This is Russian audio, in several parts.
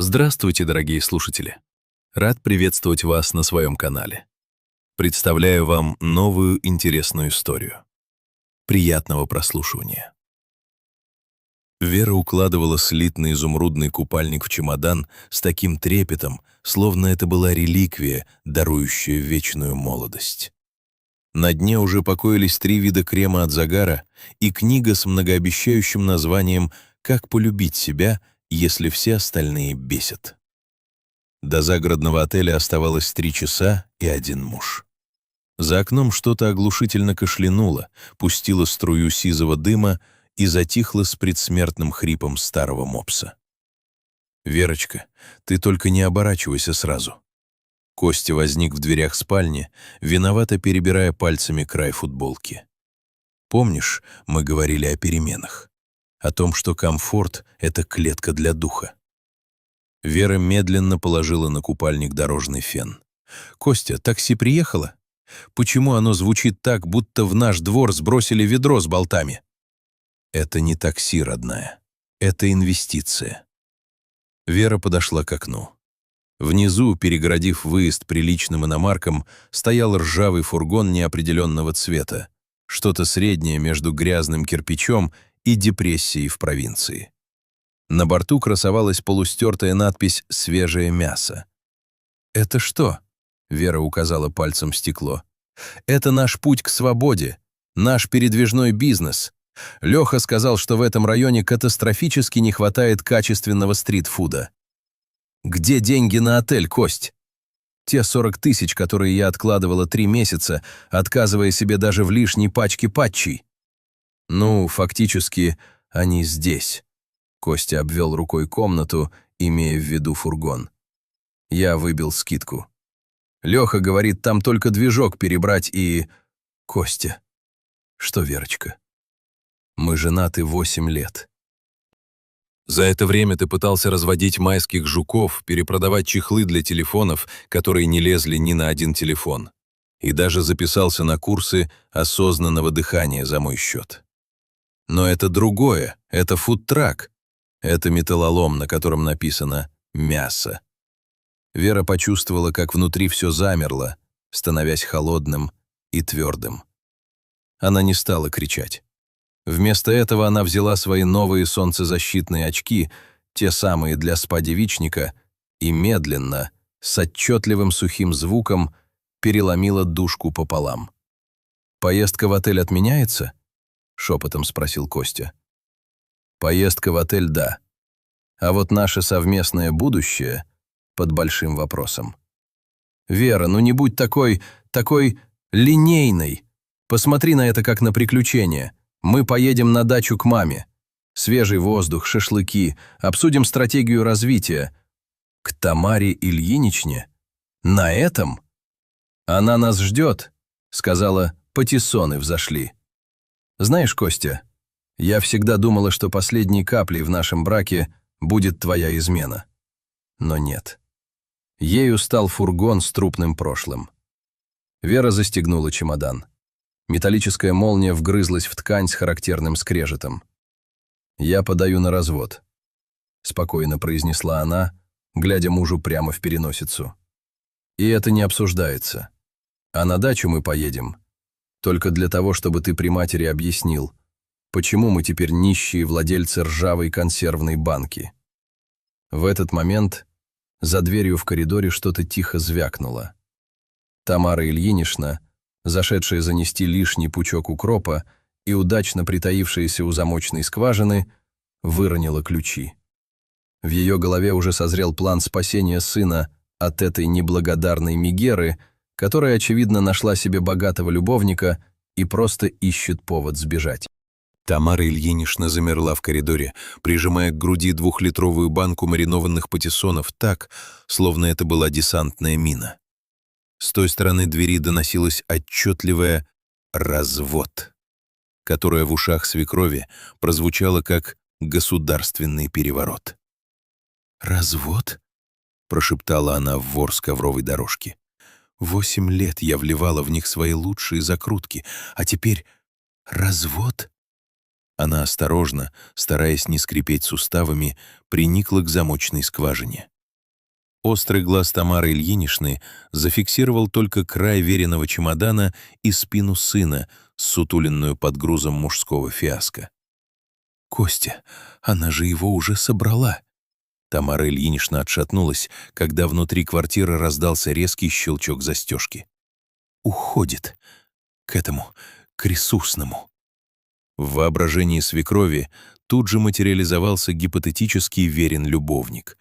Здравствуйте, дорогие слушатели! Рад приветствовать вас на своем канале. Представляю вам новую интересную историю. Приятного прослушивания. Вера укладывала слитный изумрудный купальник в чемодан с таким трепетом, словно это была реликвия, дарующая вечную молодость. На дне уже покоились 3 вида крема от загара и книга с многообещающим названием «Как полюбить себя, если все остальные бесят». До загородного отеля оставалось 3 часа и 1 муж. За окном что-то оглушительно кашлянуло, пустило струю сизого дыма и затихло с предсмертным хрипом старого мопса. «Верочка, ты только не оборачивайся сразу». Костя возник в дверях спальни, виновато перебирая пальцами край футболки. «Помнишь, мы говорили о переменах? О том, что комфорт — это клетка для духа?» Вера медленно положила на купальник дорожный фен. «Костя, такси приехало? Почему оно звучит так, будто в наш двор сбросили ведро с болтами?» «Это не такси, родная. Это инвестиция». Вера подошла к окну. Внизу, перегородив выезд приличным иномаркам, стоял ржавый фургон неопределенного цвета, что-то среднее между грязным кирпичом и депрессией в провинции. На борту красовалась полустертая надпись «Свежее мясо». «Это что?» — Вера указала пальцем в стекло. «Это наш путь к свободе, наш передвижной бизнес. Леха сказал, что в этом районе катастрофически не хватает качественного стритфуда. Где деньги на отель, Кость? Те 40 тысяч, которые я откладывала 3 месяца, отказывая себе даже в лишней пачке патчей. Ну, фактически, они здесь». Костя обвел рукой комнату, имея в виду фургон. Я выбил скидку. Леха говорит, там только движок перебрать и... Костя. Что, Верочка? Мы женаты 8 лет. За это время ты пытался разводить майских жуков, перепродавать чехлы для телефонов, которые не лезли ни на один телефон. И даже записался на курсы осознанного дыхания за мой счет. Но это другое, это фудтрак. Это металлолом, на котором написано «мясо». Вера почувствовала, как внутри все замерло, становясь холодным и твердым. Она не стала кричать. Вместо этого она взяла свои новые солнцезащитные очки, те самые для спа-девичника, и медленно, с отчетливым сухим звуком, переломила дужку пополам. «Поездка в отель отменяется?» — шепотом спросил Костя. «Поездка в отель — да. А вот наше совместное будущее под большим вопросом. Вера, ну не будь такой линейной. Посмотри на это как на приключение. Мы поедем на дачу к маме. Свежий воздух, шашлыки, обсудим стратегию развития. К Тамаре Ильиничне? На этом? Она нас ждет», — сказала, патиссоны взошли. «Знаешь, Костя, я всегда думала, что последней каплей в нашем браке будет твоя измена. Но нет. Ею стал фургон с трупным прошлым». Вера застегнула чемодан. Металлическая молния вгрызлась в ткань с характерным скрежетом. «Я подаю на развод», — спокойно произнесла она, глядя мужу прямо в переносицу. «И это не обсуждается. А на дачу мы поедем только для того, чтобы ты при матери объяснил, почему мы теперь нищие владельцы ржавой консервной банки». В этот момент за дверью в коридоре что-то тихо звякнуло. Тамара Ильинична, зашедшая занести лишний пучок укропа и удачно притаившаяся у замочной скважины, выронила ключи. В ее голове уже созрел план спасения сына от этой неблагодарной Мегеры, которая, очевидно, нашла себе богатого любовника и просто ищет повод сбежать. Тамара Ильинична замерла в коридоре, прижимая к груди 2-литровую банку маринованных патиссонов так, словно это была десантная мина. С той стороны двери доносилось отчетливое «развод», которое в ушах свекрови прозвучало как государственный переворот. «Развод?» — прошептала она в ворс ковровой дорожки. 8 лет я вливала в них свои лучшие закрутки, а теперь развод?» Она осторожно, стараясь не скрипеть суставами, приникла к замочной скважине. Острый глаз Тамары Ильиничны зафиксировал только край веренного чемодана и спину сына, сутуленную под грузом мужского фиаско. «Костя, она же его уже собрала!» Тамара Ильинична отшатнулась, когда внутри квартиры раздался резкий щелчок застежки. «Уходит. К ресурсному». В воображении свекрови тут же материализовался гипотетический верен любовник,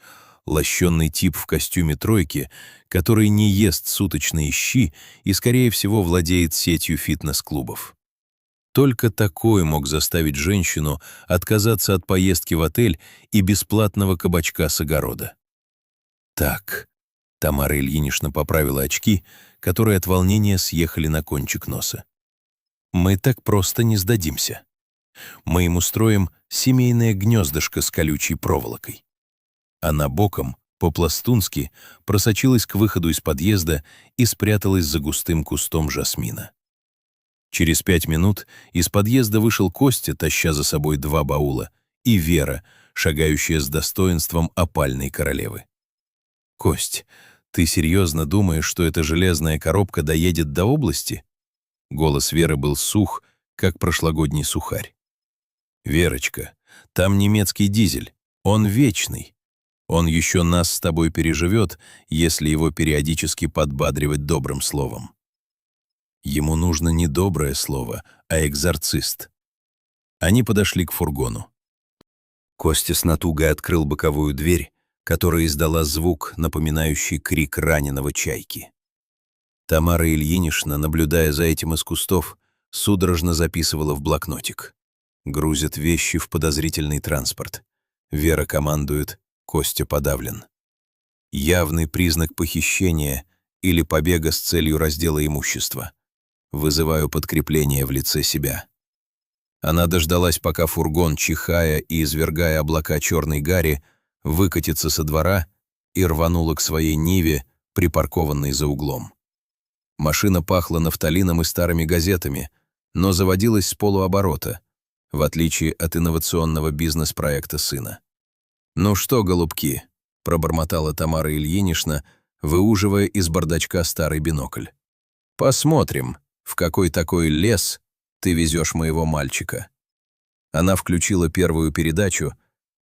лощенный тип в костюме тройки, который не ест суточные щи и, скорее всего, владеет сетью фитнес-клубов. Только такой мог заставить женщину отказаться от поездки в отель и бесплатного кабачка с огорода. «Так», — Тамара Ильинична поправила очки, которые от волнения съехали на кончик носа. «Мы так просто не сдадимся. Мы им устроим семейное гнездышко с колючей проволокой». Она боком, по-пластунски, просочилась к выходу из подъезда и спряталась за густым кустом жасмина. Через 5 минут из подъезда вышел Костя, таща за собой 2 баула, и Вера, шагающая с достоинством опальной королевы. «Кость, ты серьезно думаешь, что эта железная коробка доедет до области?» Голос Веры был сух, как прошлогодний сухарь. «Верочка, там немецкий дизель, он вечный. Он еще нас с тобой переживет, если его периодически подбадривать добрым словом. Ему нужно не доброе слово, а экзорцист». Они подошли к фургону. Костя с натугой открыл боковую дверь, которая издала звук, напоминающий крик раненого чайки. Тамара Ильинична, наблюдая за этим из кустов, судорожно записывала в блокнотик. Грузят вещи в подозрительный транспорт. Вера командует, Костя подавлен. Явный признак похищения или побега с целью раздела имущества. Вызываю подкрепление в лице себя. Она дождалась, пока фургон, чихая и извергая облака черной гари, выкатится со двора и рванула к своей Ниве, припаркованной за углом. Машина пахла нафталином и старыми газетами, но заводилась с полуоборота, в отличие от инновационного бизнес-проекта сына. «Ну что, голубки», — пробормотала Тамара Ильинична, выуживая из бардачка старый бинокль. «Посмотрим, в какой такой лес ты везешь моего мальчика». Она включила первую передачу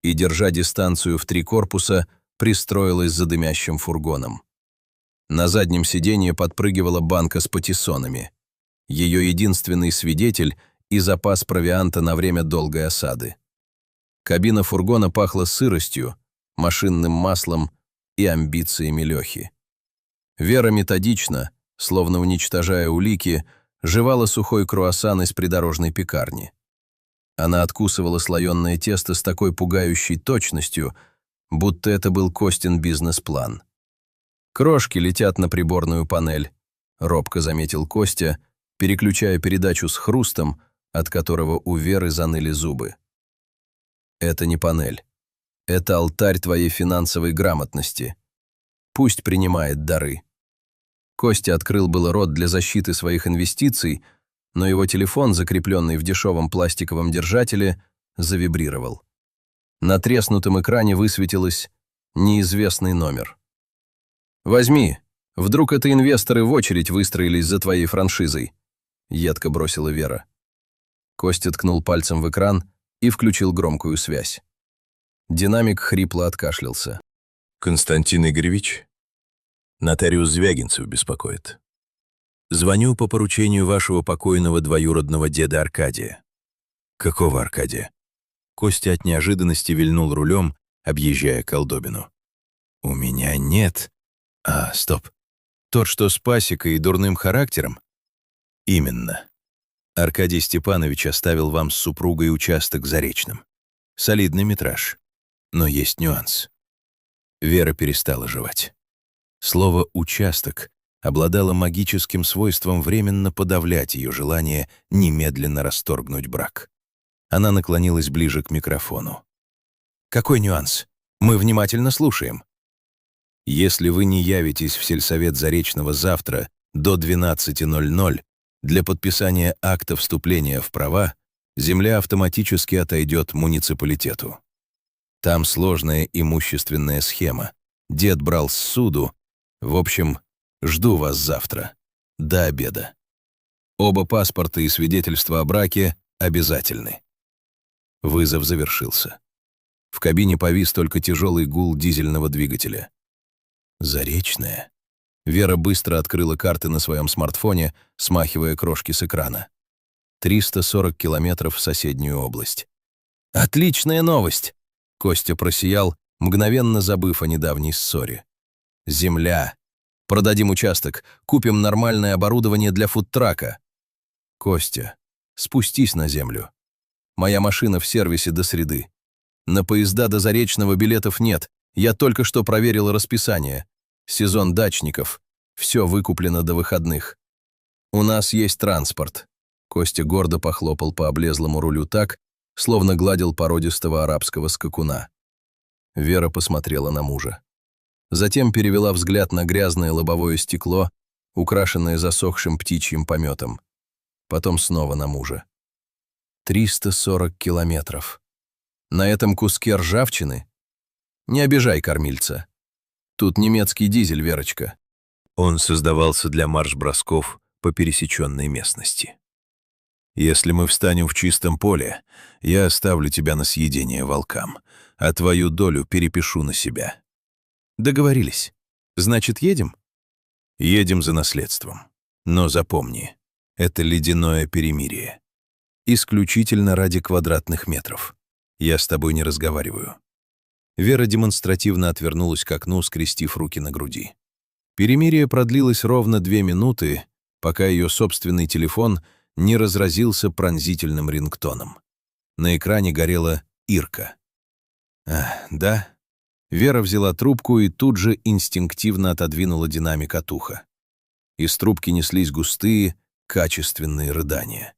и, держа дистанцию в 3 корпуса, пристроилась за дымящим фургоном. На заднем сиденье подпрыгивала банка с патиссонами. Ее единственный свидетель и запас провианта на время долгой осады. Кабина фургона пахла сыростью, машинным маслом и амбициями Лехи. Вера методично, словно уничтожая улики, жевала сухой круассан из придорожной пекарни. Она откусывала слоеное тесто с такой пугающей точностью, будто это был Костин бизнес-план. «Крошки летят на приборную панель», — робко заметил Костя, переключая передачу с хрустом, от которого у Веры заныли зубы. «Это не панель. Это алтарь твоей финансовой грамотности. Пусть принимает дары». Костя открыл было рот для защиты своих инвестиций, но его телефон, закрепленный в дешевом пластиковом держателе, завибрировал. На треснутом экране высветилось неизвестный номер. «Возьми, вдруг это инвесторы в очередь выстроились за твоей франшизой», — едко бросила Вера. Костя ткнул пальцем в экран и включил громкую связь. Динамик хрипло откашлялся. «Константин Игоревич, нотариус Звягинцев беспокоит. Звоню по поручению вашего покойного двоюродного деда Аркадия». «Какого Аркадия?» Костя от неожиданности вильнул рулем, объезжая колдобину. «У меня нет...» стоп. Тот, что с пасекой и дурным характером?» «Именно. Аркадий Степанович оставил вам с супругой участок в Заречном. Солидный метраж. Но есть нюанс». Вера перестала жевать. Слово «участок» обладало магическим свойством временно подавлять ее желание немедленно расторгнуть брак. Она наклонилась ближе к микрофону. «Какой нюанс? Мы внимательно слушаем». «Если вы не явитесь в сельсовет Заречного завтра до 12:00 для подписания акта вступления в права, земля автоматически отойдет муниципалитету. Там сложная имущественная схема, Дед брал ссуду. В общем, жду вас завтра. До обеда. Оба паспорта и свидетельства о браке обязательны. Вызов завершился. В кабине повис только тяжелый гул дизельного двигателя. Заречная. Вера быстро открыла карты на своем смартфоне, смахивая крошки с экрана. 340 километров в соседнюю область. «Отличная новость!» Костя просиял, мгновенно забыв о недавней ссоре. «Земля. Продадим участок, купим нормальное оборудование для фудтрака». «Костя, спустись на землю. Моя машина в сервисе до среды. На поезда до Заречного билетов нет, я только что проверил расписание. Сезон дачников. Все выкуплено до выходных. У нас есть транспорт». Костя гордо похлопал по облезлому рулю так, словно гладил породистого арабского скакуна. Вера посмотрела на мужа. Затем перевела взгляд на грязное лобовое стекло, украшенное засохшим птичьим пометом. Потом снова на мужа. 340 километров. На этом куске ржавчины? Не обижай кормильца. Тут немецкий дизель, Верочка. Он создавался для марш-бросков по пересеченной местности. Если мы встанем в чистом поле, я оставлю тебя на съедение волкам, а твою долю перепишу на себя. Договорились. Значит, едем? Едем за наследством. Но запомни, это ледяное перемирие. Исключительно ради квадратных метров. Я с тобой не разговариваю. Вера демонстративно отвернулась к окну, скрестив руки на груди. Перемирие продлилось ровно 2 минуты, пока ее собственный телефон не разразился пронзительным рингтоном. На экране горела Ирка. «Да?» Вера взяла трубку и тут же инстинктивно отодвинула динамик от уха. Из трубки неслись густые, качественные рыдания.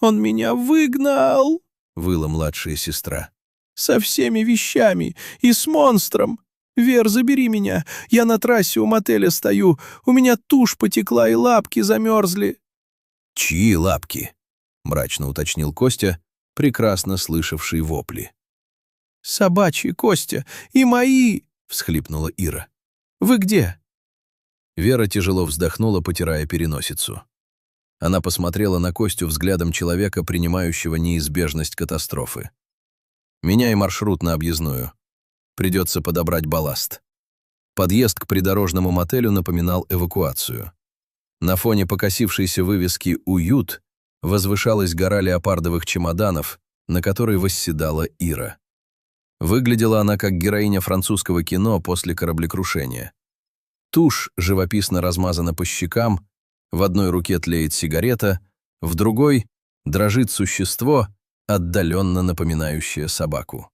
«Он меня выгнал!» — выла младшая сестра. «Со всеми вещами и с монстром! Вер, забери меня! Я на трассе у мотеля стою, у меня тушь потекла и лапки замерзли!» «Чьи лапки?» — мрачно уточнил Костя, прекрасно слышавший вопли. «Собачьи, Костя, и мои!» — всхлипнула Ира. «Вы где?» Вера тяжело вздохнула, потирая переносицу. Она посмотрела на Костю взглядом человека, принимающего неизбежность катастрофы. «Меняй маршрут на объездную. Придется подобрать балласт». Подъезд к придорожному мотелю напоминал эвакуацию. На фоне покосившейся вывески «Уют» возвышалась гора леопардовых чемоданов, на которой восседала Ира. Выглядела она как героиня французского кино после кораблекрушения. Тушь живописно размазана по щекам, в одной руке тлеет сигарета, в другой дрожит существо, отдаленно напоминающее собаку.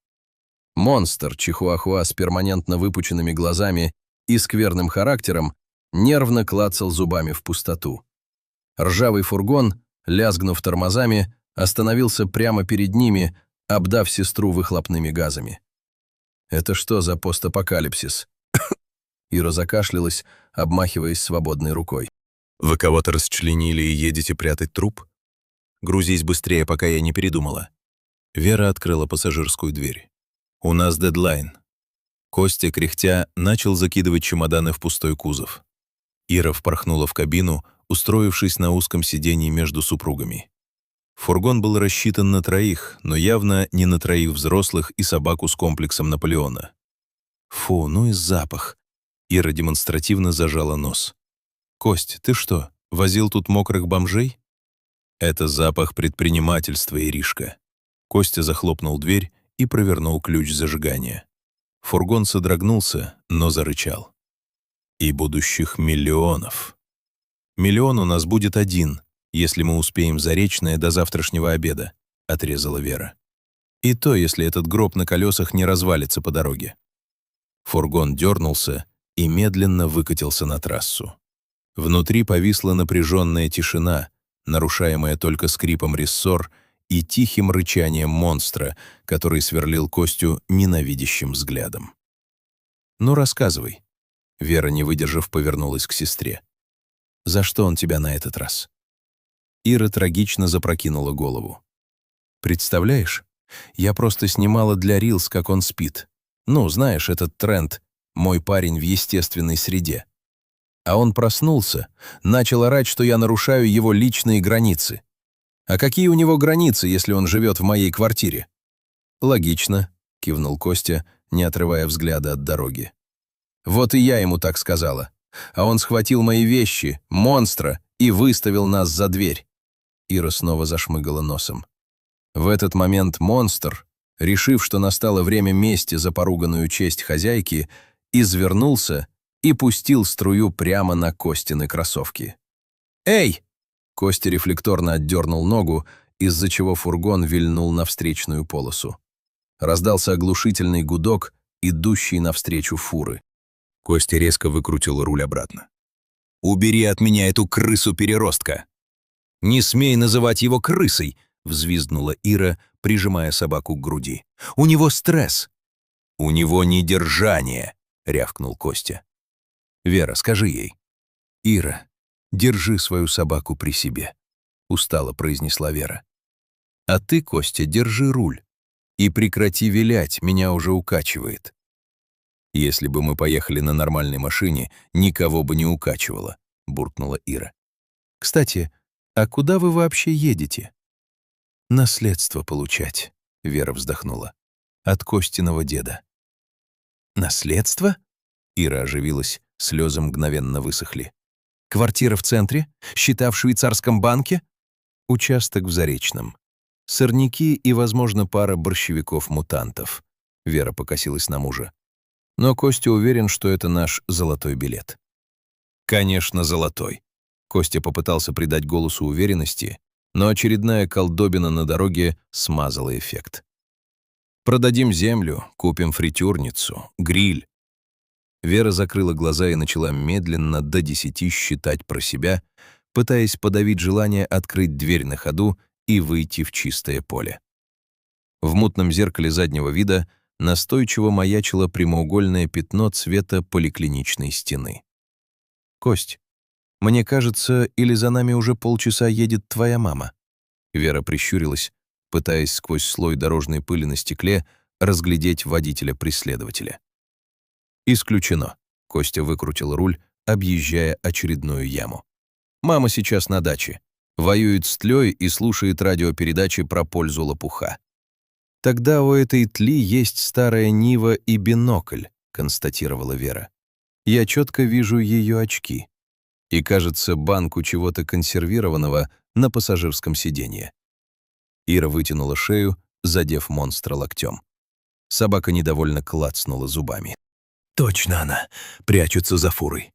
Монстр, чихуахуа с перманентно выпученными глазами и скверным характером, нервно клацал зубами в пустоту. Ржавый фургон, лязгнув тормозами, остановился прямо перед ними, обдав сестру выхлопными газами. «Это что за постапокалипсис?» Ира закашлялась, обмахиваясь свободной рукой. Вы кого-то расчленили и едете прятать труп? Грузись быстрее, пока я не передумала. Вера открыла пассажирскую дверь. У нас дедлайн. Костя, кряхтя, начал закидывать чемоданы в пустой кузов. Ира впорхнула в кабину, устроившись на узком сиденье между супругами. Фургон был рассчитан на 3, но явно не на 3 взрослых и собаку с комплексом Наполеона. Фу, ну и запах. Ира демонстративно зажала нос. «Кость, ты что, возил тут мокрых бомжей?» «Это запах предпринимательства, Иришка». Костя захлопнул дверь и провернул ключ зажигания. Фургон содрогнулся, но зарычал. «И будущих миллионов. Миллион у нас будет 1, если мы успеем Заречное до завтрашнего обеда», — отрезала Вера. «И то, если этот гроб на колесах не развалится по дороге». Фургон дернулся и медленно выкатился на трассу. Внутри повисла напряженная тишина, нарушаемая только скрипом рессор и тихим рычанием монстра, который сверлил Костю ненавидящим взглядом. «Ну, рассказывай». Вера, не выдержав, повернулась к сестре. «За что он тебя на этот раз?» Ира трагично запрокинула голову. «Представляешь, я просто снимала для Рилс, как он спит. Ну, знаешь, этот тренд мой парень в естественной среде. А он проснулся, начал орать, что я нарушаю его личные границы. А какие у него границы, если он живет в моей квартире? Логично, кивнул Костя, не отрывая взгляда от дороги. Вот и я ему так сказала. А он схватил мои вещи, монстра, и выставил нас за дверь. Ира снова зашмыгала носом. В этот момент монстр, решив, что настало время мести за поруганную честь хозяйки, извернулся и пустил струю прямо на Костины кроссовки. «Эй!» Костя рефлекторно отдернул ногу, из-за чего фургон вильнул на встречную полосу. Раздался оглушительный гудок, идущий навстречу фуры. Костя резко выкрутил руль обратно. «Убери от меня эту крысу-переростка!» «Не смей называть его крысой!» — взвизгнула Ира, прижимая собаку к груди. «У него стресс!» «У него недержание!» — рявкнул Костя. «Вера, скажи ей». «Ира, держи свою собаку при себе», — устало произнесла Вера. «А ты, Костя, держи руль. И прекрати вилять, меня уже укачивает». «Если бы мы поехали на нормальной машине, никого бы не укачивало», — буркнула Ира. «Кстати, а куда вы вообще едете?» «Наследство получать», — Вера вздохнула. «От Костиного деда». «Наследство?» — Ира оживилась, слезы мгновенно высохли. «Квартира в центре? Счета в швейцарском банке?» «Участок в Заречном. Сорняки и, возможно, пара борщевиков-мутантов». Вера покосилась на мужа. «Но Костя уверен, что это наш золотой билет». «Конечно, золотой». Костя попытался придать голосу уверенности, но очередная колдобина на дороге смазала эффект. «Продадим землю, купим фритюрницу, гриль». Вера закрыла глаза и начала медленно до 10 считать про себя, пытаясь подавить желание открыть дверь на ходу и выйти в чистое поле. В мутном зеркале заднего вида настойчиво маячило прямоугольное пятно цвета поликлиничной стены. «Кость, мне кажется, или за нами уже полчаса едет твоя мама?» Вера прищурилась, пытаясь сквозь слой дорожной пыли на стекле разглядеть водителя-преследователя. «Исключено», — Костя выкрутил руль, объезжая очередную яму. «Мама сейчас на даче. Воюет с тлей и слушает радиопередачи про пользу лопуха». «Тогда у этой тли есть старая Нива и бинокль», — констатировала Вера. «Я четко вижу ее очки. И, кажется, банку чего-то консервированного на пассажирском сиденье». Ира вытянула шею, задев монстра локтем. Собака недовольно клацнула зубами. «Точно она! Прячутся за фурой.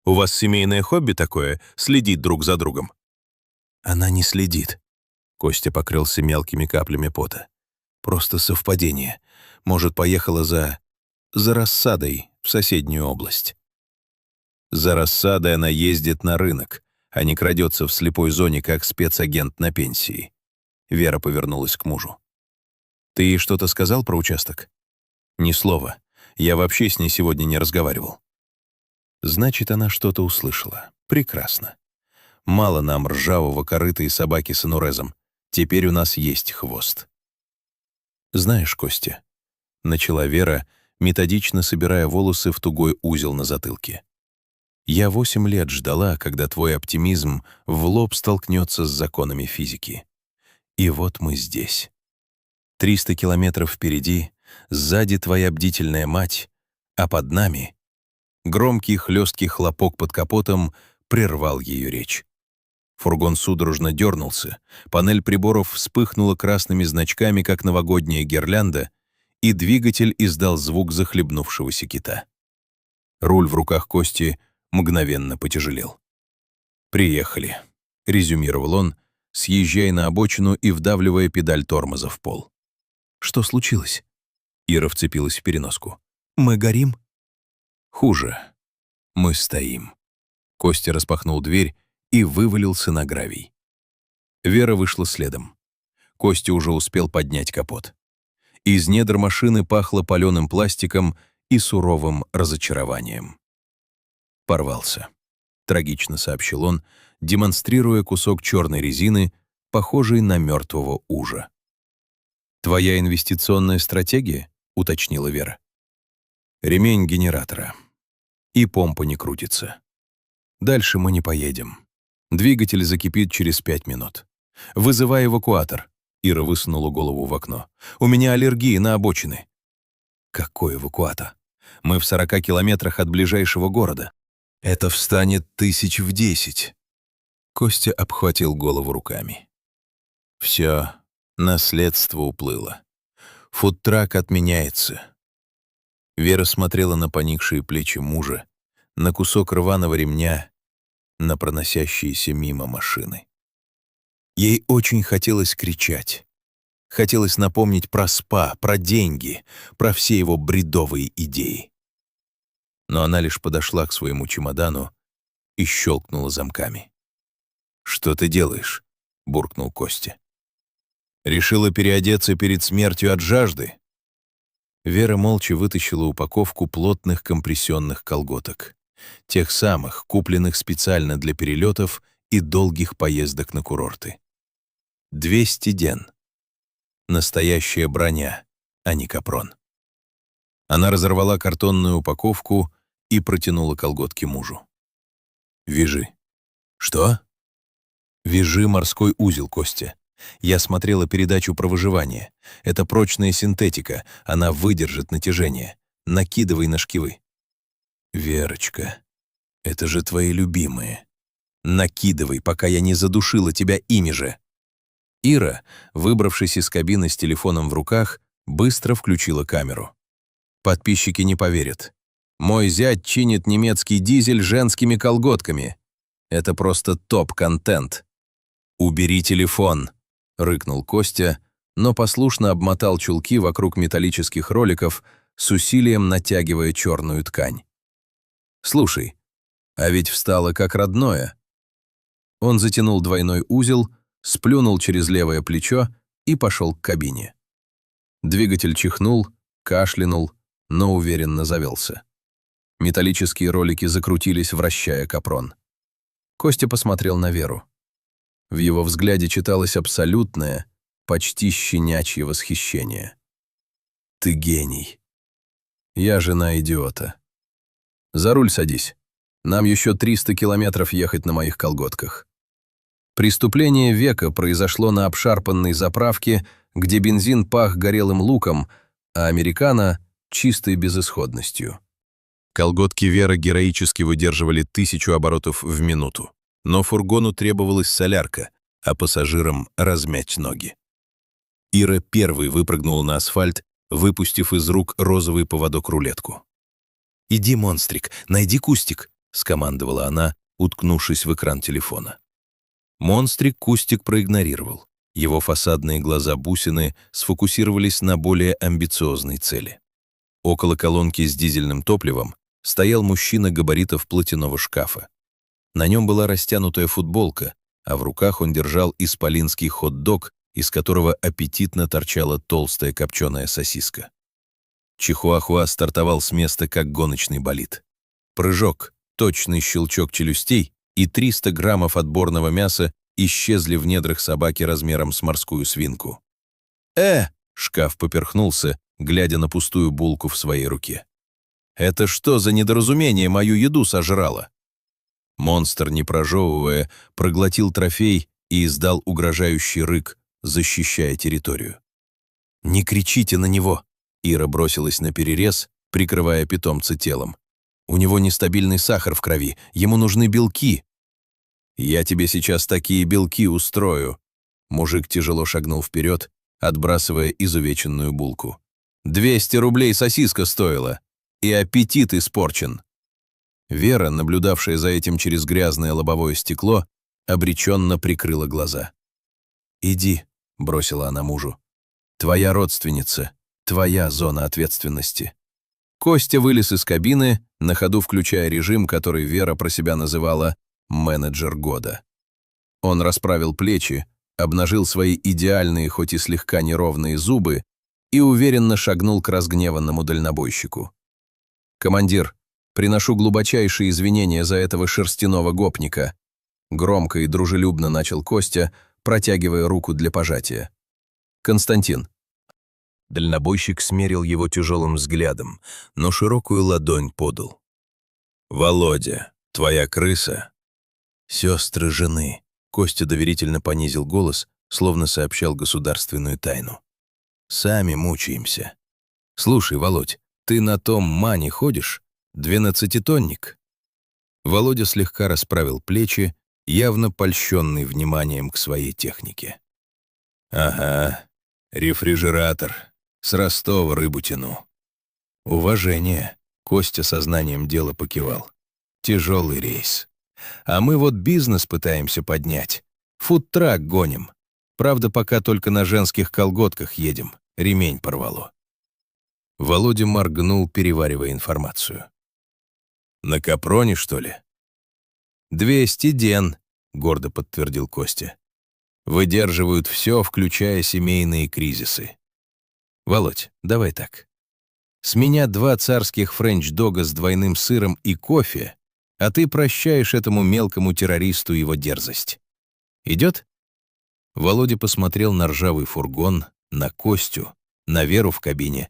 У вас семейное хобби такое — следить друг за другом?» «Она не следит». Костя покрылся мелкими каплями пота. «Просто совпадение. Может, поехала за рассадой в соседнюю область». «За рассадой она ездит на рынок, а не крадется в слепой зоне, как спецагент на пенсии». Вера повернулась к мужу. «Ты ей что-то сказал про участок?» «Ни слова. Я вообще с ней сегодня не разговаривал». «Значит, она что-то услышала. Прекрасно. Мало нам ржавого корыта и собаки с инурезом. Теперь у нас есть хвост». «Знаешь, Костя», — начала Вера, методично собирая волосы в тугой узел на затылке. «Я 8 лет ждала, когда твой оптимизм в лоб столкнется с законами физики. И вот мы здесь. 300 километров впереди, сзади твоя бдительная мать, а под нами...» Громкий хлесткий хлопок под капотом прервал ее речь. Фургон судорожно дернулся, панель приборов вспыхнула красными значками, как новогодняя гирлянда, и двигатель издал звук захлебнувшегося кита. Руль в руках Кости мгновенно потяжелел. «Приехали», — резюмировал он, съезжая на обочину и вдавливая педаль тормоза в пол. «Что случилось?» Ира вцепилась в переноску. «Мы горим?» «Хуже. Мы стоим». Костя распахнул дверь и вывалился на гравий. Вера вышла следом. Костя уже успел поднять капот. Из недр машины пахло паленым пластиком и суровым разочарованием. «Порвался», — трагично сообщил он, демонстрируя кусок черной резины, похожий на мертвого ужа. «Твоя инвестиционная стратегия?» — уточнила Вера. Ремень генератора. И помпа не крутится. Дальше мы не поедем. Двигатель закипит через 5 минут. Вызывай эвакуатор. Ира высунула голову в окно. У меня аллергия на обочины. Какой эвакуатор? Мы в 40 километрах от ближайшего города. Это встанет 1010. Костя обхватил голову руками. Все, наследство уплыло. Фудтрак отменяется. Вера смотрела на поникшие плечи мужа, на кусок рваного ремня, на проносящиеся мимо машины. Ей очень хотелось кричать. Хотелось напомнить про СПА, про деньги, про все его бредовые идеи. Но она лишь подошла к своему чемодану и щелкнула замками. «Что ты делаешь?» — буркнул Костя. «Решила переодеться перед смертью от жажды?» Вера молча вытащила упаковку плотных компрессионных колготок. Тех самых, купленных специально для перелетов и долгих поездок на курорты. 200 ден. Настоящая броня, а не капрон. Она разорвала картонную упаковку и протянула колготки мужу. «Вяжи». «Что?» «Вяжи морской узел, Костя. Я смотрела передачу про выживание. Это прочная синтетика, она выдержит натяжение. Накидывай на шкивы». «Верочка, это же твои любимые. Накидывай, пока я не задушила тебя ими же». Ира, выбравшись из кабины с телефоном в руках, быстро включила камеру. Подписчики не поверят. Мой зять чинит немецкий дизель женскими колготками. Это просто топ-контент. «Убери телефон», — рыкнул Костя, но послушно обмотал чулки вокруг металлических роликов, с усилием натягивая черную ткань. «Слушай, а ведь встало как родное». Он затянул двойной узел, сплюнул через левое плечо и пошел к кабине. Двигатель чихнул, кашлянул, но уверенно завелся. Металлические ролики закрутились, вращая капрон. Костя посмотрел на Веру. В его взгляде читалось абсолютное, почти щенячье восхищение. «Ты гений. Я жена идиота. За руль садись. Нам еще 300 километров ехать на моих колготках». Преступление века произошло на обшарпанной заправке, где бензин пах горелым луком, а американо — чистой безысходностью. Колготки Веры героически выдерживали 1000 оборотов в минуту, но фургону требовалась солярка, а пассажирам — размять ноги. Ира первой выпрыгнула на асфальт, выпустив из рук розовый поводок-рулетку. «Иди, монстрик, найди кустик», — скомандовала она, уткнувшись в экран телефона. Монстрик кустик проигнорировал. Его фасадные глаза-бусины сфокусировались на более амбициозной цели. Около колонки с дизельным топливом стоял мужчина габаритов платяного шкафа. На нем была растянутая футболка, а в руках он держал исполинский хот-дог, из которого аппетитно торчала толстая копченая сосиска. Чихуахуа стартовал с места, как гоночный болид. Прыжок, точный щелчок челюстей, и 300 граммов отборного мяса исчезли в недрах собаки размером с морскую свинку. Шкаф поперхнулся, глядя на пустую булку в своей руке. «Это что за недоразумение мою еду сожрало?» Монстр, не прожевывая, проглотил трофей и издал угрожающий рык, защищая территорию. «Не кричите на него!» Ира бросилась на перерез, прикрывая питомца телом. «У него нестабильный сахар в крови, ему нужны белки». «Я тебе сейчас такие белки устрою!» Мужик тяжело шагнул вперед, отбрасывая изувеченную булку. 200 рублей сосиска стоила, и аппетит испорчен». Вера, наблюдавшая за этим через грязное лобовое стекло, обреченно прикрыла глаза. «Иди», — бросила она мужу. «Твоя родственница, твоя зона ответственности». Костя вылез из кабины, на ходу включая режим, который Вера про себя называла «менеджер года». Он расправил плечи, обнажил свои идеальные, хоть и слегка неровные зубы и уверенно шагнул к разгневанному дальнобойщику. «Командир, приношу глубочайшие извинения за этого шерстяного гопника», громко и дружелюбно начал Костя, протягивая руку для пожатия. «Константин». Дальнобойщик смерил его тяжелым взглядом, но широкую ладонь подал. «Володя, твоя крыса?» «Сестры жены», — Костя доверительно понизил голос, словно сообщал государственную тайну. «Сами мучаемся. Слушай, Володь, ты на том мане ходишь? 12-тонник?» Володя слегка расправил плечи, явно польщенный вниманием к своей технике. «Ага, рефрижератор. С Ростова рыбу тяну». «Уважение», — Костя сознанием дела покивал. «Тяжелый рейс. А мы вот бизнес пытаемся поднять. Фудтрак гоним. Правда, пока только на женских колготках едем. Ремень порвало». Володя моргнул, переваривая информацию. «На Капроне, что ли?» 200 ден», — гордо подтвердил Костя. «Выдерживают все, включая семейные кризисы. Володь, давай так. С меня 2 царских френч-дога с двойным сыром и кофе, а ты прощаешь этому мелкому террористу его дерзость. Идет?» Володя посмотрел на ржавый фургон, на Костю, на Веру в кабине,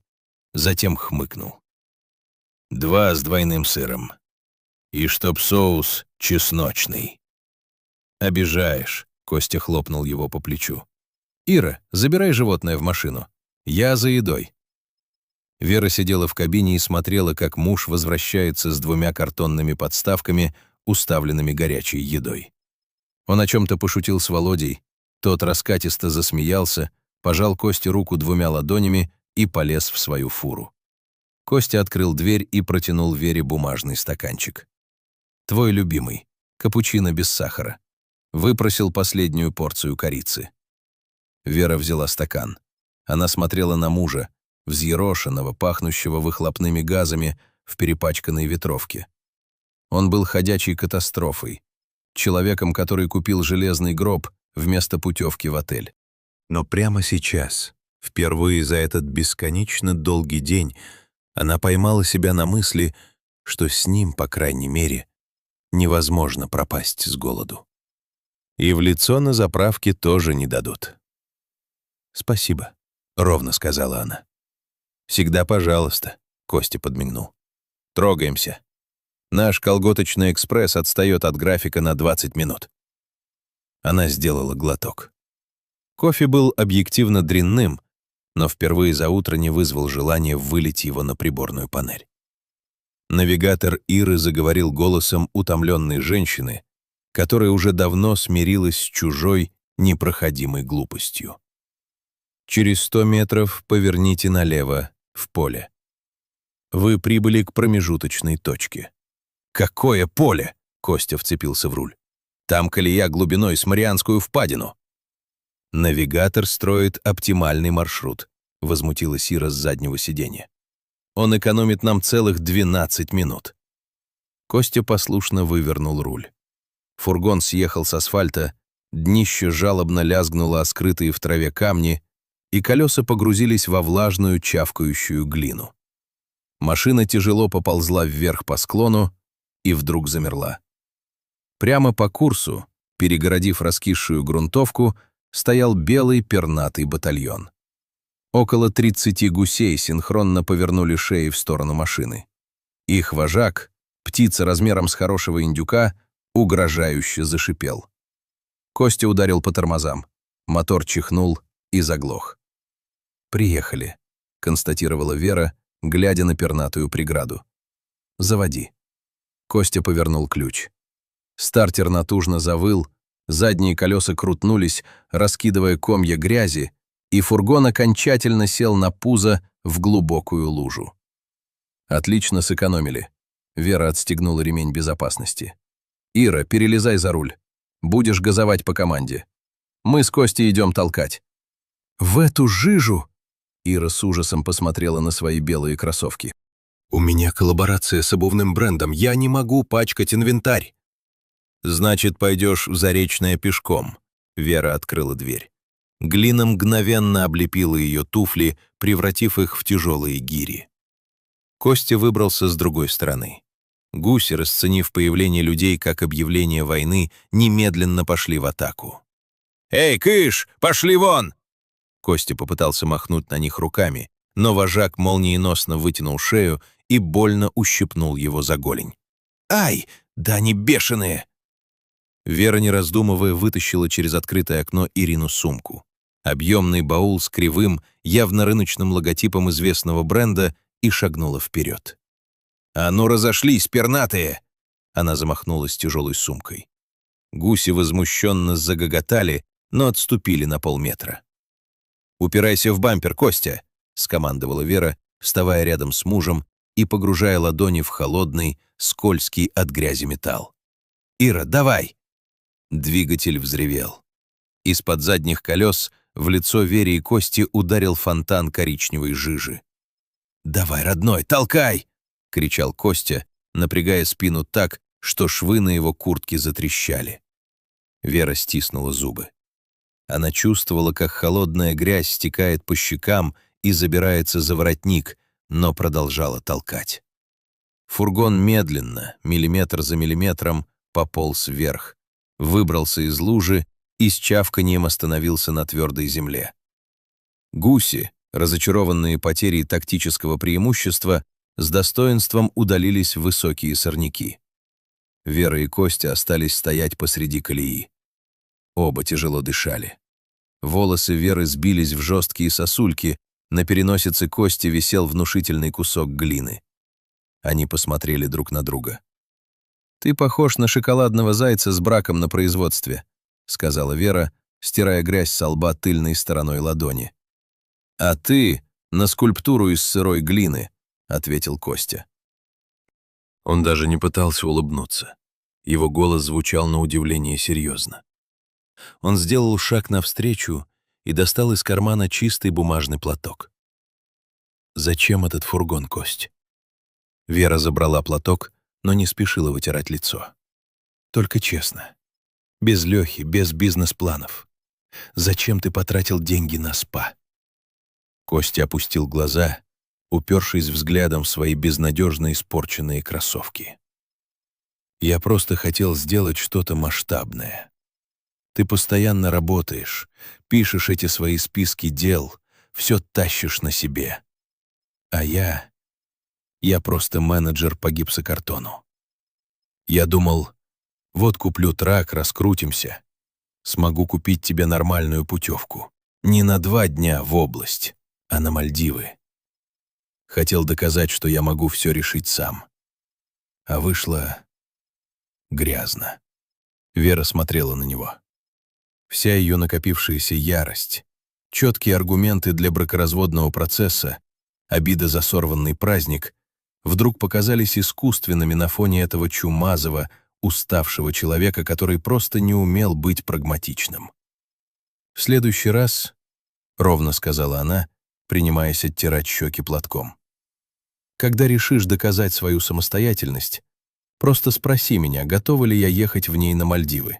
затем хмыкнул. 2 с двойным сыром. И чтоб соус чесночный. «Обижаешь», — Костя хлопнул его по плечу. «Ира, забирай животное в машину. Я за едой». Вера сидела в кабине и смотрела, как муж возвращается с 2 картонными подставками, уставленными горячей едой. Он о чем-то пошутил с Володей, тот раскатисто засмеялся, пожал Косте руку 2 ладонями и полез в свою фуру. Костя открыл дверь и протянул Вере бумажный стаканчик. «Твой любимый, капучино без сахара. Выпросил последнюю порцию корицы». Вера взяла стакан. Она смотрела на мужа, взъерошенного, пахнущего выхлопными газами в перепачканной ветровке. Он был ходячей катастрофой, человеком, который купил железный гроб вместо путевки в отель. Но прямо сейчас, впервые за этот бесконечно долгий день, она поймала себя на мысли, что с ним, по крайней мере, невозможно пропасть с голоду. И в лицо на заправке тоже не дадут. «Спасибо», — ровно сказала она. «Всегда пожалуйста», — Костя подмигнул. «Трогаемся. Наш колготочный экспресс отстает от графика на 20 минут». Она сделала глоток. Кофе был объективно дрянным, но впервые за утро не вызвал желания вылить его на приборную панель. Навигатор Иры заговорил голосом утомленной женщины, которая уже давно смирилась с чужой, непроходимой глупостью. «Через 100 метров поверните налево, в поле. Вы прибыли к промежуточной точке». «Какое поле?» — Костя вцепился в руль. «Там колея глубиной с Марианскую впадину». «Навигатор строит оптимальный маршрут», — возмутилась Ира с заднего сиденья. «Он экономит нам целых 12 минут». Костя послушно вывернул руль. Фургон съехал с асфальта, днище жалобно лязгнуло о скрытые в траве камни, и колеса погрузились во влажную чавкающую глину. Машина тяжело поползла вверх по склону и вдруг замерла. Прямо по курсу, перегородив раскисшую грунтовку, стоял белый пернатый батальон. Около 30 гусей синхронно повернули шеи в сторону машины. Их вожак, птица размером с хорошего индюка, угрожающе зашипел. Костя ударил по тормозам. Мотор чихнул и заглох. «Приехали», — констатировала Вера, глядя на пернатую преграду. «Заводи». Костя повернул ключ. Стартер натужно завыл, задние колеса крутнулись, раскидывая комья грязи, и фургон окончательно сел на пузо в глубокую лужу. «Отлично сэкономили». Вера отстегнула ремень безопасности. «Ира, перелезай за руль. Будешь газовать по команде. Мы с Костей идем толкать». «В эту жижу!» Ира с ужасом посмотрела на свои белые кроссовки. «У меня коллаборация с обувным брендом. Я не могу пачкать инвентарь». «Значит, пойдешь в Заречное пешком». Вера открыла дверь. Глина мгновенно облепила ее туфли, превратив их в тяжелые гири. Костя выбрался с другой стороны. Гуси, расценив появление людей как объявление войны, немедленно пошли в атаку. «Эй, кыш, пошли вон!» Костя попытался махнуть на них руками, но вожак молниеносно вытянул шею и больно ущипнул его за голень. «Ай, да они бешеные!» Вера, не раздумывая, вытащила через открытое окно Ирину сумку. Объемный баул с кривым, явно рыночным логотипом известного бренда, и шагнула вперед. «А ну разошлись, пернатые!» Она замахнулась тяжелой сумкой. Гуси возмущенно загоготали, но отступили на полметра. «Упирайся в бампер, Костя!» — скомандовала Вера, вставая рядом с мужем и погружая ладони в холодный, скользкий от грязи металл. «Ира, давай!» Двигатель взревел. Из-под задних колес в лицо Вере и Кости ударил фонтан коричневой жижи. «Давай, родной, толкай!» — кричал Костя, напрягая спину так, что швы на его куртке затрещали. Вера стиснула зубы. Она чувствовала, как холодная грязь стекает по щекам и забирается за воротник, но продолжала толкать. Фургон медленно, миллиметр за миллиметром, пополз вверх, выбрался из лужи и с чавканием остановился на твердой земле. Гуси, разочарованные потерей тактического преимущества, с достоинством удалились в высокие сорняки. Вера и Костя остались стоять посреди колеи. Оба тяжело дышали. Волосы Веры сбились в жесткие сосульки, на переносице Кости висел внушительный кусок глины. Они посмотрели друг на друга. «Ты похож на шоколадного зайца с браком на производстве», — сказала Вера, стирая грязь со лба тыльной стороной ладони. «А ты на скульптуру из сырой глины», — ответил Костя. Он даже не пытался улыбнуться. Его голос звучал на удивление серьезно. Он сделал шаг навстречу и достал из кармана чистый бумажный платок. «Зачем этот фургон, Кость?» Вера забрала платок, но не спешила вытирать лицо. «Только честно. Без Лёхи, без бизнес-планов. Зачем ты потратил деньги на спа?» Костя опустил глаза, упершись взглядом в свои безнадежно испорченные кроссовки. «Я просто хотел сделать что-то масштабное. Ты постоянно работаешь, пишешь эти свои списки дел, все тащишь на себе. А я просто менеджер по гипсокартону. Я думал, вот куплю трак, раскрутимся. Смогу купить тебе нормальную путевку. Не на 2 дня в область, а на Мальдивы. Хотел доказать, что я могу все решить сам. А вышло грязно». Вера смотрела на него. Вся ее накопившаяся ярость, четкие аргументы для бракоразводного процесса, обида за сорванный праздник вдруг показались искусственными на фоне этого чумазого, уставшего человека, который просто не умел быть прагматичным. «В следующий раз», — ровно сказала она, принимаясь оттирать щеки платком, «когда решишь доказать свою самостоятельность, просто спроси меня, готова ли я ехать в ней на Мальдивы.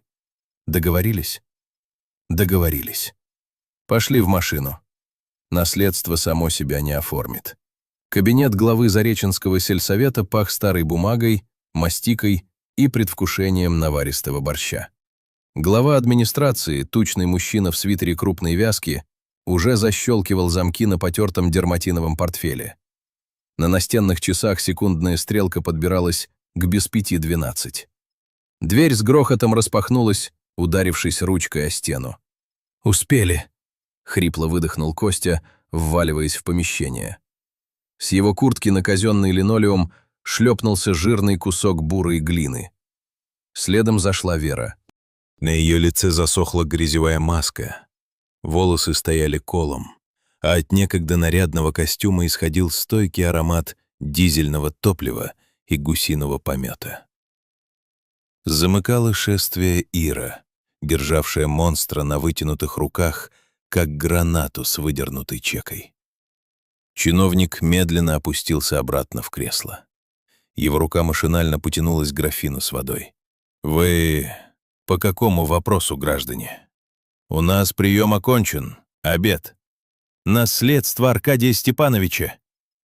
Договорились?» «Договорились. Пошли в машину. Наследство само себя не оформит». Кабинет главы Зареченского сельсовета пах старой бумагой, мастикой и предвкушением наваристого борща. Глава администрации, тучный мужчина в свитере крупной вязки, уже защелкивал замки на потертом дерматиновом портфеле. На настенных часах секундная стрелка подбиралась к без 5:12. Дверь с грохотом распахнулась, ударившись ручкой о стену. «Успели», — хрипло выдохнул Костя, вваливаясь в помещение. С его куртки на казенный линолеум шлепнулся жирный кусок бурой глины. Следом зашла Вера. На ее лице засохла грязевая маска. Волосы стояли колом, а от некогда нарядного костюма исходил стойкий аромат дизельного топлива и гусиного помета. Замыкало шествие Ира, державшая монстра на вытянутых руках, как гранату с выдернутой чекой. Чиновник медленно опустился обратно в кресло. Его рука машинально потянулась к графину с водой. «Вы по какому вопросу, граждане?» «У нас прием окончен. Обед». «Наследство Аркадия Степановича».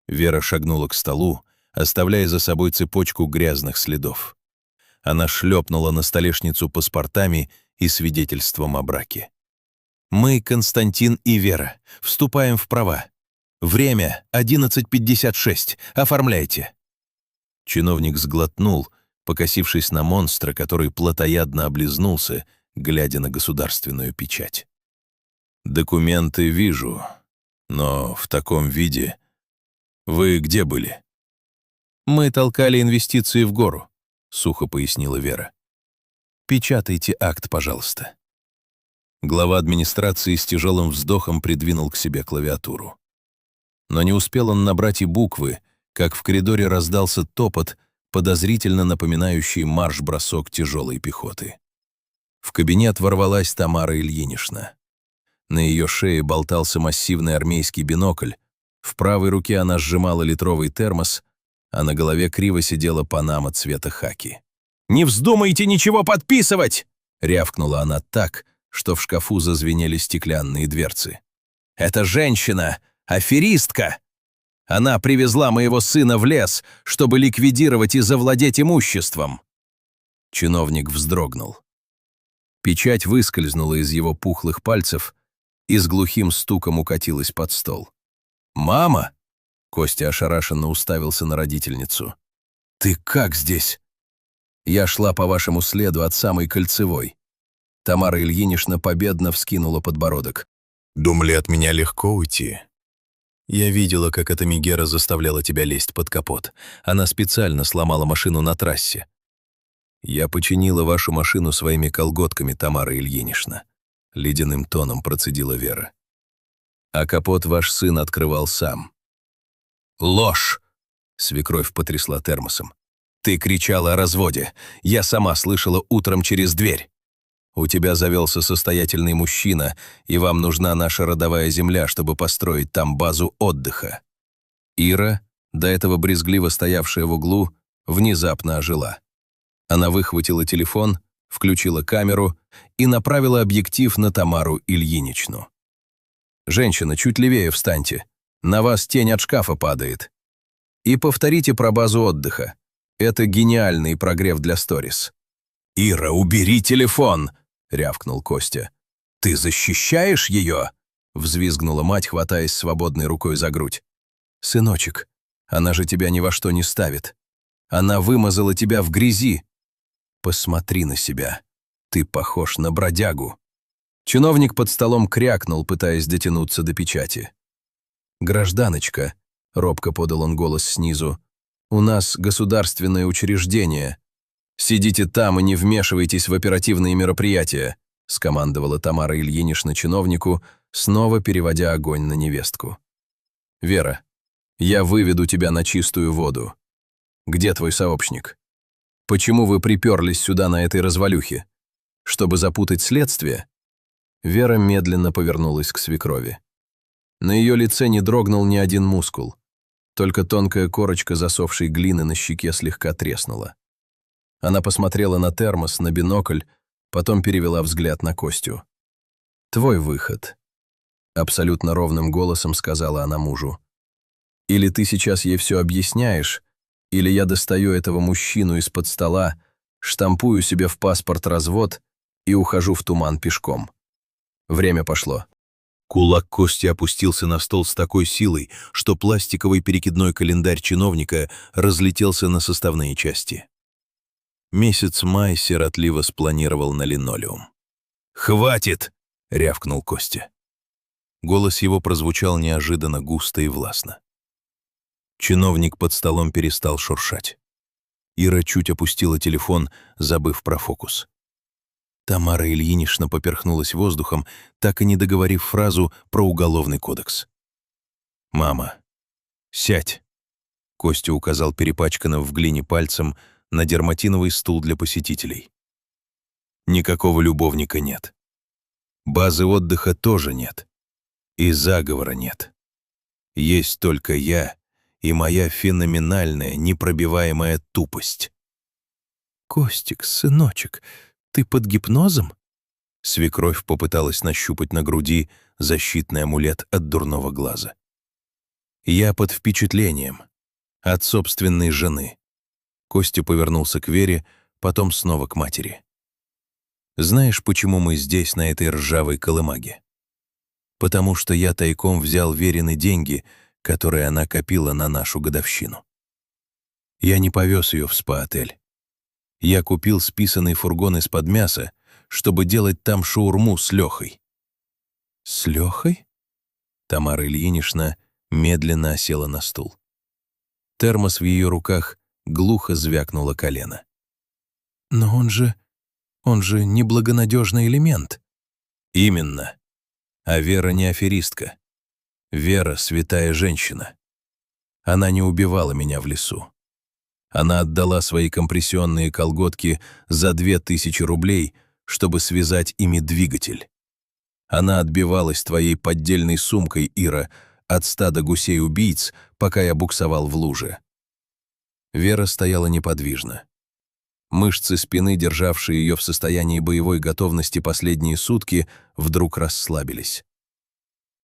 Вера шагнула к столу, оставляя за собой цепочку грязных следов. Она шлепнула на столешницу паспортами и свидетельством о браке. «Мы, Константин и Вера, вступаем в права. Время 11:56. Оформляйте». Чиновник сглотнул, покосившись на монстра, который плотоядно облизнулся, глядя на государственную печать. «Документы вижу, но в таком виде... Вы где были?» «Мы толкали инвестиции в гору», — сухо пояснила Вера. «Печатайте акт, пожалуйста». Глава администрации с тяжелым вздохом придвинул к себе клавиатуру. Но не успел он набрать и буквы, как в коридоре раздался топот, подозрительно напоминающий марш-бросок тяжелой пехоты. В кабинет ворвалась Тамара Ильинична. На ее шее болтался массивный армейский бинокль, в правой руке она сжимала литровый термос, а на голове криво сидела панама цвета хаки. «Не вздумайте ничего подписывать!» — рявкнула она так, что в шкафу зазвенели стеклянные дверцы. «Это женщина, аферистка! Она привезла моего сына в лес, чтобы ликвидировать и завладеть имуществом!» Чиновник вздрогнул. Печать выскользнула из его пухлых пальцев и с глухим стуком укатилась под стол. «Мама!» — Костя ошарашенно уставился на родительницу. «Ты как здесь?» «Я шла по вашему следу от самой Кольцевой». Тамара Ильинична победно вскинула подбородок. Думали, от меня легко уйти? «Я видела, как эта Мегера заставляла тебя лезть под капот. Она специально сломала машину на трассе. Я починила вашу машину своими колготками, Тамара Ильинична», — ледяным тоном процедила Вера. «А капот ваш сын открывал сам». «Ложь!» — свекровь потрясла термосом. «Ты кричала о разводе. Я сама слышала утром через дверь. У тебя завелся состоятельный мужчина, и вам нужна наша родовая земля, чтобы построить там базу отдыха». Ира, до этого брезгливо стоявшая в углу, внезапно ожила. Она выхватила телефон, включила камеру и направила объектив на Тамару Ильиничну. «Женщина, чуть левее встаньте. На вас тень от шкафа падает. И повторите про базу отдыха. Это гениальный прогрев для сторис». «Ира, убери телефон!» — рявкнул Костя. «Ты защищаешь ее?» — взвизгнула мать, хватаясь свободной рукой за грудь. «Сыночек, она же тебя ни во что не ставит. Она вымазала тебя в грязи. Посмотри на себя. Ты похож на бродягу». Чиновник под столом крякнул, пытаясь дотянуться до печати. «Гражданочка», — робко подал он голос снизу, — «у нас государственное учреждение. Сидите там и не вмешивайтесь в оперативные мероприятия», — скомандовала Тамара Ильинична чиновнику, снова переводя огонь на невестку. «Вера, я выведу тебя на чистую воду. Где твой сообщник? Почему вы приперлись сюда на этой развалюхе? Чтобы запутать следствие?» Вера медленно повернулась к свекрови. На ее лице не дрогнул ни один мускул, только тонкая корочка засохшей глины на щеке слегка треснула. Она посмотрела на термос, на бинокль, потом перевела взгляд на Костю. «Твой выход», — абсолютно ровным голосом сказала она мужу. «Или ты сейчас ей все объясняешь, или я достаю этого мужчину из-под стола, штампую себе в паспорт развод и ухожу в туман пешком. Время пошло». Кулак Кости опустился на стол с такой силой, что пластиковый перекидной календарь чиновника разлетелся на составные части. Месяц май сиротливо спланировал на линолеум. «Хватит!» — рявкнул Костя. Голос его прозвучал неожиданно густо и властно. Чиновник под столом перестал шуршать. Ира чуть опустила телефон, забыв про фокус. Тамара Ильинична поперхнулась воздухом, так и не договорив фразу про уголовный кодекс. «Мама, сядь!» Костя указал перепачканным в глине пальцем на дерматиновый стул для посетителей. «Никакого любовника нет. Базы отдыха тоже нет. И заговора нет. Есть только я и моя феноменальная, непробиваемая тупость». «Костик, сыночек, ты под гипнозом?» Свекровь попыталась нащупать на груди защитный амулет от дурного глаза. «Я под впечатлением. От собственной жены». Костя повернулся к Вере, потом снова к матери. «Знаешь, почему мы здесь, на этой ржавой колымаге? Потому что я тайком взял Верины деньги, которые она копила на нашу годовщину. Я не повез ее в спа-отель. Я купил списанный фургон из-под мяса, чтобы делать там шаурму с Лехой. С Лехой? Тамара Ильинична медленно осела на стул. Термос в ее руках глухо звякнуло колено. Но он же неблагонадежный элемент. Именно. А Вера не аферистка. Вера — святая женщина. Она не убивала меня в лесу. Она отдала свои компрессионные колготки за 2000 рублей, чтобы связать ими двигатель. Она отбивалась твоей поддельной сумкой, Ира, от стада гусей-убийц, пока я буксовал в луже. Вера стояла неподвижно. Мышцы спины, державшие ее в состоянии боевой готовности последние сутки, вдруг расслабились.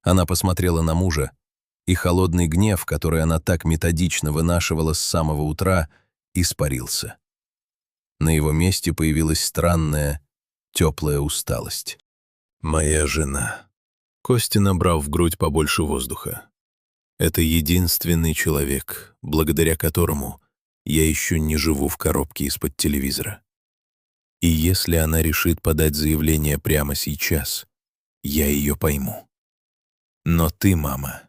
Она посмотрела на мужа, и холодный гнев, который она так методично вынашивала с самого утра, испарился. На его месте появилась странная, теплая усталость. «Моя жена». Костя набрал в грудь побольше воздуха. «Это единственный человек, благодаря которому я еще не живу в коробке из-под телевизора. И если она решит подать заявление прямо сейчас, я ее пойму. Но ты, мама,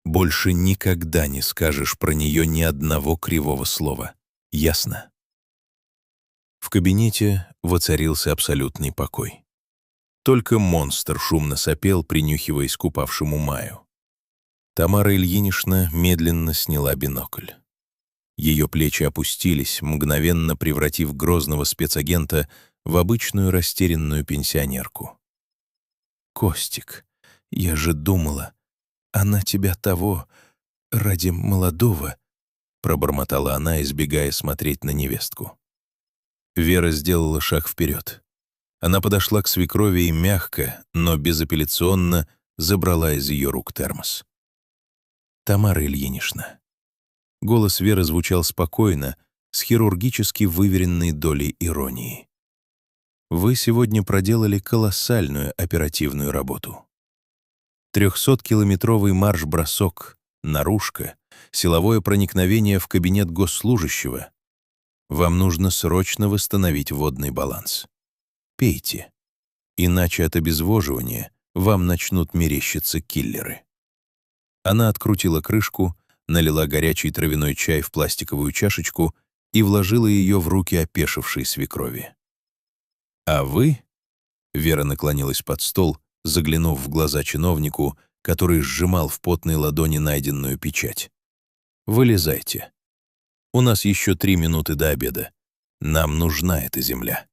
больше никогда не скажешь про нее ни одного кривого слова. Ясно?» В кабинете воцарился абсолютный покой. Только монстр шумно сопел, принюхиваясь к упавшему Маю. Тамара Ильинична медленно сняла бинокль. Ее плечи опустились, мгновенно превратив грозного спецагента в обычную растерянную пенсионерку. «Костик, я же думала, она тебя того, ради молодого», пробормотала она, избегая смотреть на невестку. Вера сделала шаг вперед. Она подошла к свекрови и мягко, но безапелляционно забрала из ее рук термос. «Тамара Ильинична». Голос Веры звучал спокойно, с хирургически выверенной долей иронии. «Вы сегодня проделали колоссальную оперативную работу. 300-километровый марш-бросок, наружка, силовое проникновение в кабинет госслужащего. Вам нужно срочно восстановить водный баланс. Пейте, иначе от обезвоживания вам начнут мерещиться киллеры». Она открутила крышку, налила горячий травяной чай в пластиковую чашечку и вложила ее в руки опешившей свекрови. «А вы?» — Вера наклонилась под стол, заглянув в глаза чиновнику, который сжимал в потной ладони найденную печать. «Вылезайте. У нас еще 3 минуты до обеда. Нам нужна эта земля».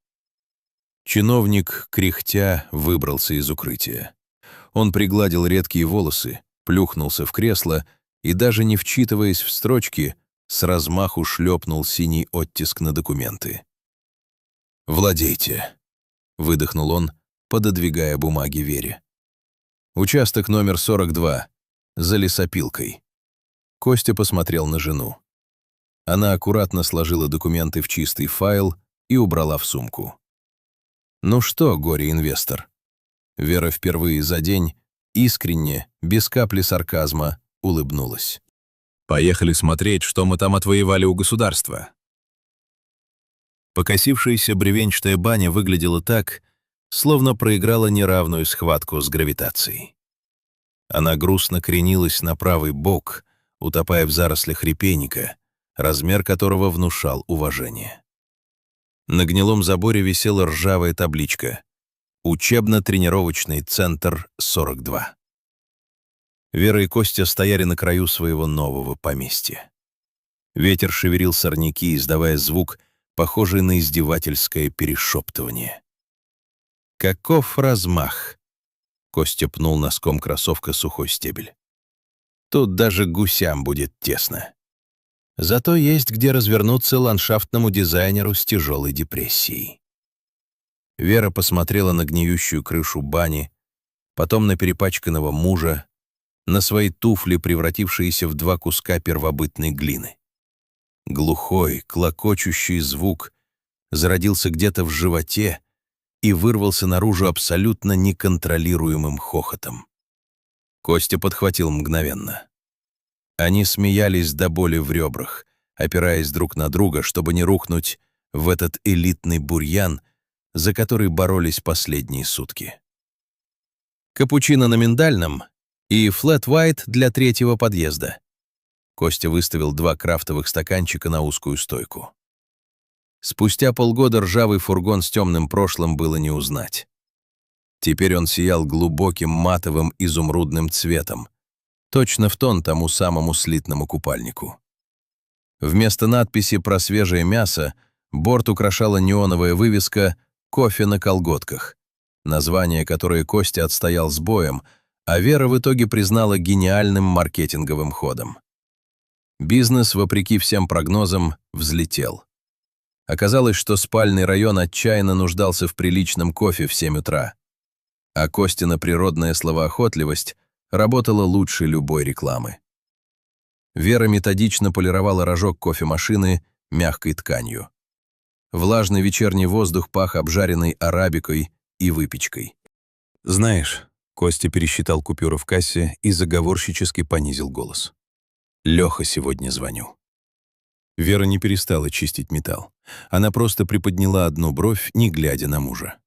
Чиновник, кряхтя, выбрался из укрытия. Он пригладил редкие волосы, плюхнулся в кресло и, даже не вчитываясь в строчки, с размаху шлепнул синий оттиск на документы. «Владейте», — выдохнул он, пододвигая бумаги Вере. «Участок номер 42, за лесопилкой». Костя посмотрел на жену. Она аккуратно сложила документы в чистый файл и убрала в сумку. «Ну что, горе-инвестор?» Вера впервые за день искренне, без капли сарказма, улыбнулась. «Поехали смотреть, что мы там отвоевали у государства». Покосившаяся бревенчатая баня выглядела так, словно проиграла неравную схватку с гравитацией. Она грустно кренилась на правый бок, утопая в зарослях репейника, размер которого внушал уважение. На гнилом заборе висела ржавая табличка «Учебно-тренировочный центр 42». Вера и Костя стояли на краю своего нового поместья. Ветер шевелил сорняки, издавая звук, похожий на издевательское перешептывание. «Каков размах!» — Костя пнул носком кроссовка сухой стебель. «Тут даже гусям будет тесно. Зато есть где развернуться ландшафтному дизайнеру с тяжелой депрессией». Вера посмотрела на гниющую крышу бани, потом на перепачканного мужа, на свои туфли, превратившиеся в 2 куска первобытной глины. Глухой, клокочущий звук зародился где-то в животе и вырвался наружу абсолютно неконтролируемым хохотом. Костя подхватил мгновенно. Они смеялись до боли в ребрах, опираясь друг на друга, чтобы не рухнуть в этот элитный бурьян, за который боролись последние сутки. Капучино на миндальном и флэт-вайт для третьего подъезда. Костя выставил 2 крафтовых стаканчика на узкую стойку. Спустя полгода ржавый фургон с темным прошлым было не узнать. Теперь он сиял глубоким матовым изумрудным цветом, точно в тон тому самому слитному купальнику. Вместо надписи про свежее мясо борт украшала неоновая вывеска «Кофе на колготках», название, которое Костя отстоял с боем, а Вера в итоге признала гениальным маркетинговым ходом. Бизнес, вопреки всем прогнозам, взлетел. Оказалось, что спальный район отчаянно нуждался в приличном кофе в 7 утра, а Костина природная словоохотливость работала лучше любой рекламы. Вера методично полировала рожок кофемашины мягкой тканью. Влажный вечерний воздух пах обжаренной арабикой и выпечкой. «Знаешь», — Костя пересчитал купюры в кассе и заговорщически понизил голос. «Лёха сегодня звоню». Вера не перестала чистить металл. Она просто приподняла одну бровь, не глядя на мужа.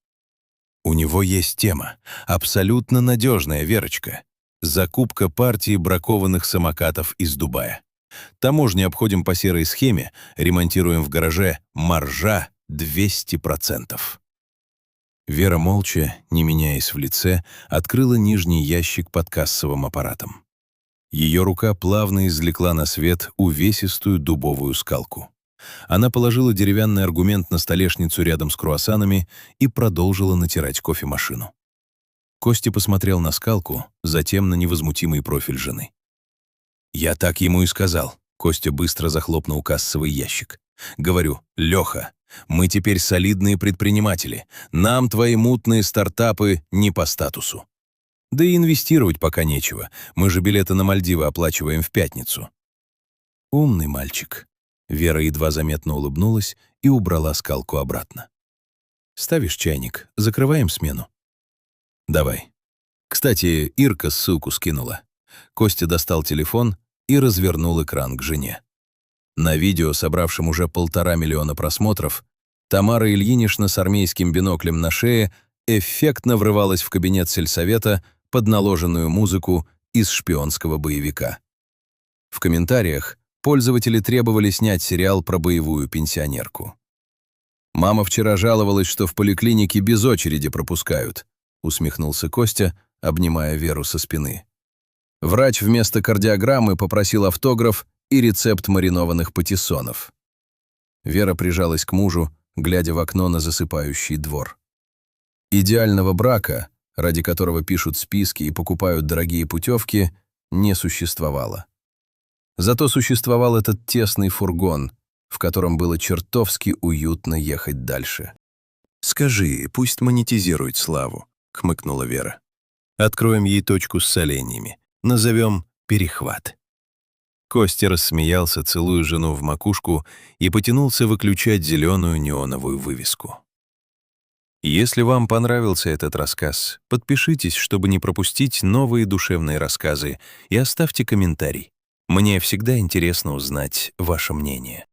«У него есть тема. Абсолютно надежная, Верочка. Закупка партии бракованных самокатов из Дубая. Таможню обходим по серой схеме, ремонтируем в гараже, маржа 200%. Вера молча, не меняясь в лице, открыла нижний ящик под кассовым аппаратом. Ее рука плавно извлекла на свет увесистую дубовую скалку. Она положила деревянный аргумент на столешницу рядом с круассанами и продолжила натирать кофемашину. Костя посмотрел на скалку, затем на невозмутимый профиль жены. «Я так ему и сказал». Костя быстро захлопнул кассовый ящик. «Говорю, Леха, мы теперь солидные предприниматели. Нам твои мутные стартапы не по статусу. Да и инвестировать пока нечего. Мы же билеты на Мальдивы оплачиваем в пятницу». «Умный мальчик». Вера едва заметно улыбнулась и убрала скалку обратно. «Ставишь чайник, закрываем смену». «Давай. Кстати, Ирка ссылку скинула». Костя достал телефон и развернул экран к жене. На видео, собравшем уже 1,5 миллиона просмотров, Тамара Ильинична с армейским биноклем на шее эффектно врывалась в кабинет сельсовета под наложенную музыку из шпионского боевика. В комментариях пользователи требовали снять сериал про боевую пенсионерку. «Мама вчера жаловалась, что в поликлинике без очереди пропускают», усмехнулся Костя, обнимая Веру со спины. Врач вместо кардиограммы попросил автограф и рецепт маринованных патиссонов. Вера прижалась к мужу, глядя в окно на засыпающий двор. Идеального брака, ради которого пишут списки и покупают дорогие путевки, не существовало. Зато существовал этот тесный фургон, в котором было чертовски уютно ехать дальше. «Скажи, пусть монетизирует славу», — хмыкнула Вера. «Откроем ей точку с соленьями. Назовем «Перехват». Костя рассмеялся, целуя жену в макушку, и потянулся выключать зеленую неоновую вывеску. Если вам понравился этот рассказ, подпишитесь, чтобы не пропустить новые душевные рассказы, и оставьте комментарий. Мне всегда интересно узнать ваше мнение.